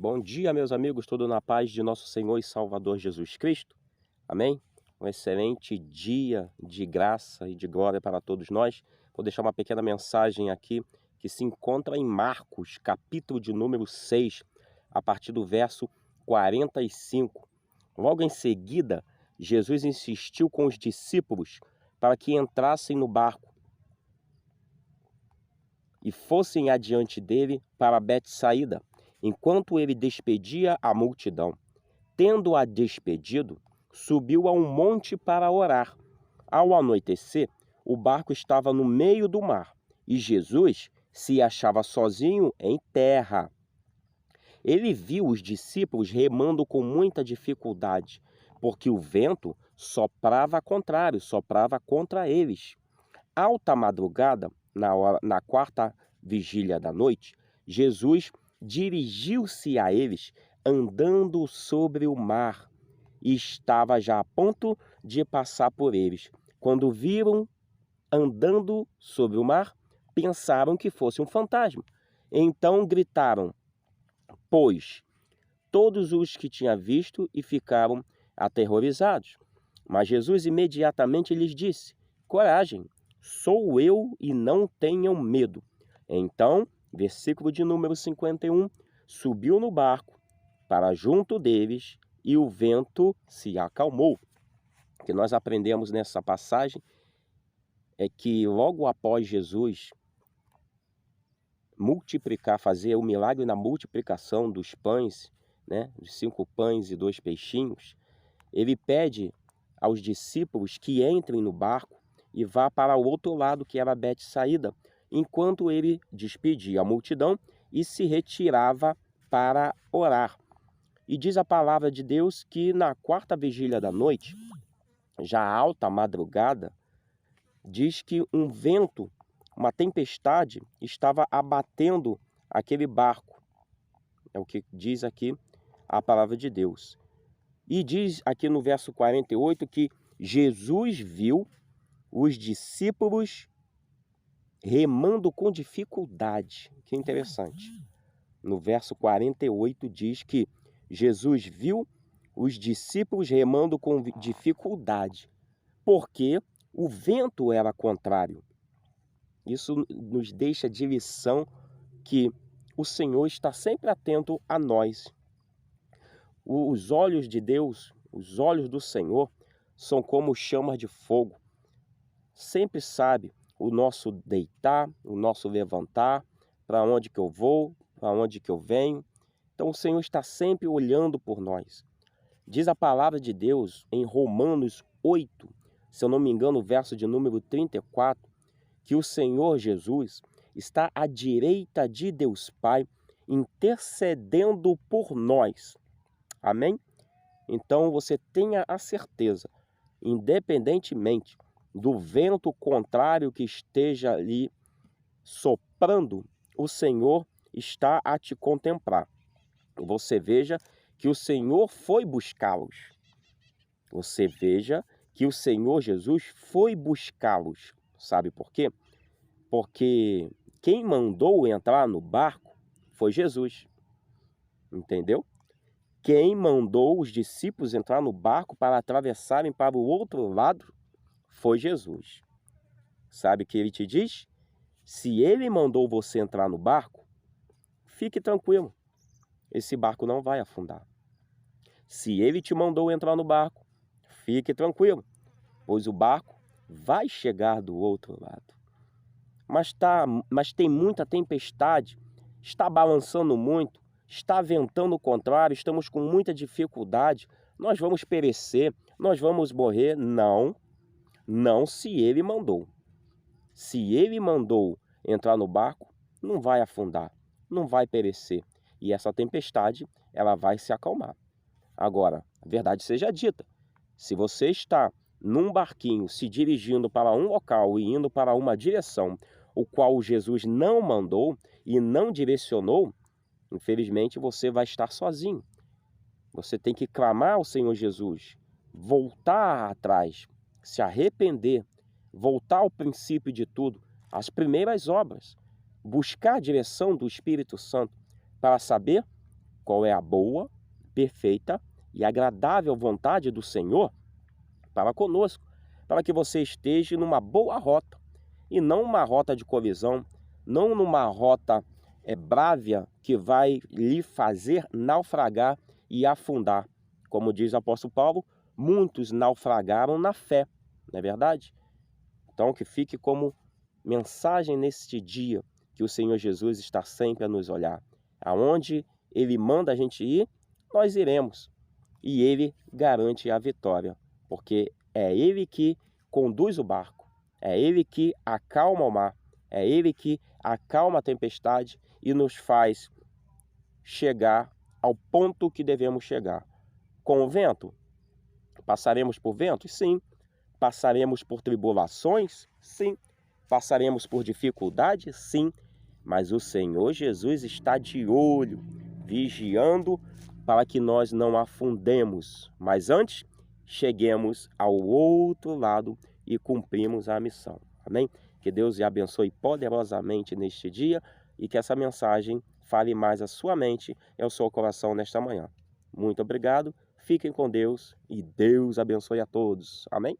Bom dia, meus amigos, tudo na paz de nosso Senhor e Salvador Jesus Cristo. Amém? Um excelente dia de graça e de glória para todos nós. Vou deixar uma pequena mensagem aqui que se encontra em Marcos, capítulo de número 6, a partir do verso 45. Logo em seguida, Jesus insistiu com os discípulos para que entrassem no barco e fossem adiante dele para Betsaída, enquanto ele despedia a multidão. Tendo-a despedido, subiu a um monte para orar. Ao anoitecer, o barco estava no meio do mar e Jesus se achava sozinho em terra. Ele viu os discípulos remando com muita dificuldade, porque o vento soprava contrário, soprava contra eles. Alta madrugada, na quarta vigília da noite, Jesus dirigiu-se a eles andando sobre o mar e estava já a ponto de passar por eles. Quando viram andando sobre o mar, pensaram que fosse um fantasma. Então gritaram, pois, todos os que tinham visto e ficaram aterrorizados. Mas Jesus imediatamente lhes disse, coragem, sou eu e não tenham medo. Então, versículo de número 51, subiu no barco para junto deles e o vento se acalmou. O que nós aprendemos nessa passagem é que logo após Jesus fazer o milagre na multiplicação dos pães, dos 5 pães e 2 peixinhos, ele pede aos discípulos que entrem no barco e vá para o outro lado, que era Betsaída, enquanto ele despedia a multidão e se retirava para orar. E diz a palavra de Deus que na quarta vigília da noite, já alta madrugada, diz que um vento, uma tempestade, estava abatendo aquele barco. É o que diz aqui a palavra de Deus. E diz aqui no verso 48 que Jesus viu os discípulos remando com dificuldade. Que interessante. No verso 48 diz que Jesus viu os discípulos remando com dificuldade, porque o vento era contrário. Isso nos deixa de lição que o Senhor está sempre atento a nós. Os olhos de Deus, os olhos do Senhor, são como chamas de fogo. Sempre sabe o nosso deitar, o nosso levantar, para onde que eu vou, para onde que eu venho. Então o Senhor está sempre olhando por nós. Diz a palavra de Deus em Romanos 8, se eu não me engano, o verso de número 34, que o Senhor Jesus está à direita de Deus Pai, intercedendo por nós. Amém? Então você tenha a certeza, independentemente do vento contrário que esteja ali soprando, o Senhor está a te contemplar. Você veja que o Senhor foi buscá-los. Você veja que o Senhor Jesus foi buscá-los. Sabe por quê? Porque quem mandou entrar no barco foi Jesus. Entendeu? Quem mandou os discípulos entrar no barco para atravessarem para o outro lado foi Jesus. Sabe o que ele te diz? Se ele mandou você entrar no barco, fique tranquilo. Esse barco não vai afundar. Se ele te mandou entrar no barco, fique tranquilo, pois o barco vai chegar do outro lado. Mas tem muita tempestade, está balançando muito, está ventando o contrário, estamos com muita dificuldade, nós vamos perecer, nós vamos morrer. Não se ele mandou. Se ele mandou entrar no barco, não vai afundar, não vai perecer. E essa tempestade, ela vai se acalmar. Agora, a verdade seja dita, se você está num barquinho se dirigindo para um local e indo para uma direção, o qual Jesus não mandou e não direcionou, infelizmente você vai estar sozinho. Você tem que clamar ao Senhor Jesus, voltar atrás, se arrepender, voltar ao princípio de tudo, às primeiras obras, buscar a direção do Espírito Santo para saber qual é a boa, perfeita e agradável vontade do Senhor para conosco, para que você esteja numa boa rota e não uma rota de colisão, não numa rota brávia que vai lhe fazer naufragar e afundar. Como diz o apóstolo Paulo, muitos naufragaram na fé, não é verdade? Então que fique como mensagem neste dia, que o Senhor Jesus está sempre a nos olhar. Aonde Ele manda a gente ir, nós iremos. E Ele garante a vitória, porque é Ele que conduz o barco, é Ele que acalma o mar, é Ele que acalma a tempestade e nos faz chegar ao ponto que devemos chegar. Com o vento, passaremos por ventos? Sim. Passaremos por tribulações? Sim. Passaremos por dificuldades? Sim. Mas o Senhor Jesus está de olho, vigiando para que nós não afundemos. Mas antes, cheguemos ao outro lado e cumprimos a missão. Amém? Que Deus lhe abençoe poderosamente neste dia e que essa mensagem fale mais à sua mente e ao seu coração nesta manhã. Muito obrigado, fiquem com Deus e Deus abençoe a todos. Amém?